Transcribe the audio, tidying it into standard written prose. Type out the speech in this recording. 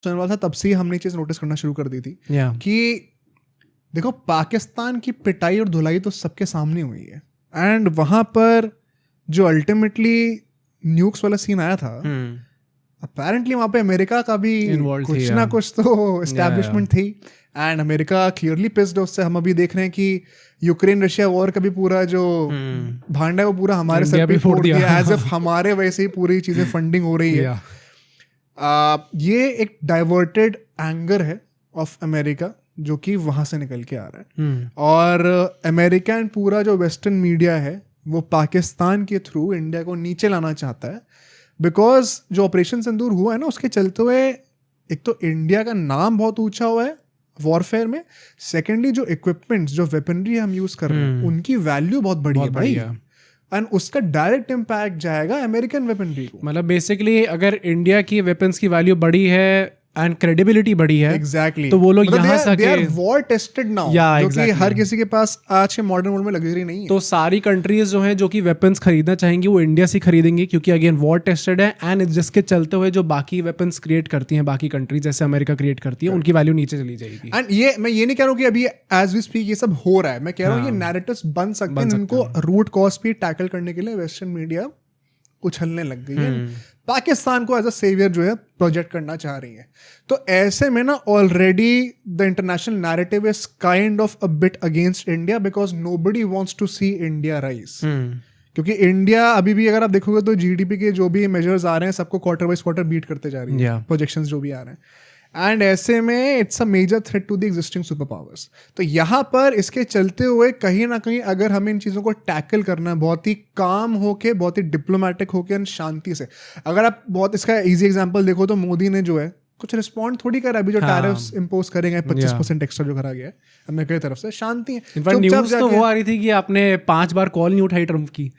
चलने वाला था तब से ही हमने ये चीज़ नोटिस करना शुरू कर दी थी कि देखो पाकिस्तान की पिटाई और धुलाई तो सबके सामने हुई है, एंड वहाँ पर जो अल्टीमेटली न्यूक्स वाला सीन आया था, अपेरेंटली वहाँ पे अमेरिका का भी कुछ ना कुछ तो एस्टैब्लिशमेंट थी, एंड अमेरिका क्लियरली पिस्ड उससे। हम अभी देख रहे हैं कि यूक्रेन रशिया वॉर का भी पूरा जो भांडा है वो पूरा हमारे सर पे फोड़ दिया, एज इफ हमारे वैसे ही पूरी चीज़ें फंडिंग हो रही है। ये एक डाइवर्टेड एंगर है ऑफ अमेरिका जो कि वहाँ से निकल के आ रहा है, और अमेरिकन पूरा जो वेस्टर्न मीडिया है वो पाकिस्तान के थ्रू इंडिया को नीचे लाना चाहता है, बिकॉज जो ऑपरेशन सिंदूर हुआ है ना उसके चलते हुए एक तो इंडिया का नाम बहुत ऊंचा हुआ है वॉरफेयर में, सेकेंडली जो इक्विपमेंट्स जो वेपनरी हम यूज कर रहे हैं उनकी वैल्यू बहुत बड़ी है भाई, एंड उसका डायरेक्ट इम्पैक्ट जाएगा अमेरिकन वेपनरी को। मतलब बेसिकली अगर इंडिया की वेपन्स की वैल्यू बड़ी है एंड क्रेडिबिलिटी बड़ी है, एग्जैक्टली तो वो लोग यहाँ से आके वॉर टेस्टेड नाउ, जो कि हर किसी के पास आज के मॉडर्न वर्ल्ड में लग्जरी नहीं है। तो सारी कंट्रीज जो हैं जो कि वेपन्स खरीदना चाहेंगी वो इंडिया से खरीदेंगी, क्योंकि अगेन वॉर टेस्टेड है, एंड जिसके चलते हुए जो बाकी वेपन्स क्रिएट करती हैं बाकी कंट्रीज जैसे अमेरिका क्रिएट करती है उनकी वैल्यू नीचे चली जाएगी। एंड ये मैं ये नहीं कह रहा हूँ कि अभी एज वी स्पीक ये सब हो रहा है, मैं कह रहा हूँ ये नैरेटिव्स बन सकते हैं, इनको रूट कॉज पे टैकल करने के लिए वेस्टर्न मीडिया उछलने लग गई है, पाकिस्तान को एज अ सेवियर जो है प्रोजेक्ट करना चाह रही है। तो ऐसे में ना already the international narrative is kind of a bit against India, because nobody wants to see India rise, क्योंकि इंडिया अभी भी अगर आप देखोगे तो जीडीपी के जो भी मेजर्स आ रहे हैं सबको क्वार्टर वाइज क्वार्टर बीट करते जा रही है, प्रोजेक्शंस जो भी आ रहे हैं, एंड ऐसे में it's a major threat to the existing super powers. तो यहाँ पर इसके चलते हुए कहीं ना कहीं अगर हमें इन चीज़ों को टैकल करना है बहुत ही काम होके, बहुत ही डिप्लोमेटिक होके और शांति से, अगर आप बहुत इसका इजी एग्जांपल देखो तो मोदी ने जो है कुछ रिस्पॉन्ड थोड़ी करा, अभी जो टैरिफ्स इंपोज करेंगे 25% एक्स्ट्रा जो करा गया है अमेरिका की तरफ से, शांति है। न्यूज़ तो वो आ रही थी कि आपने 5 बार कॉल नहीं उठाई ट्रम्प की,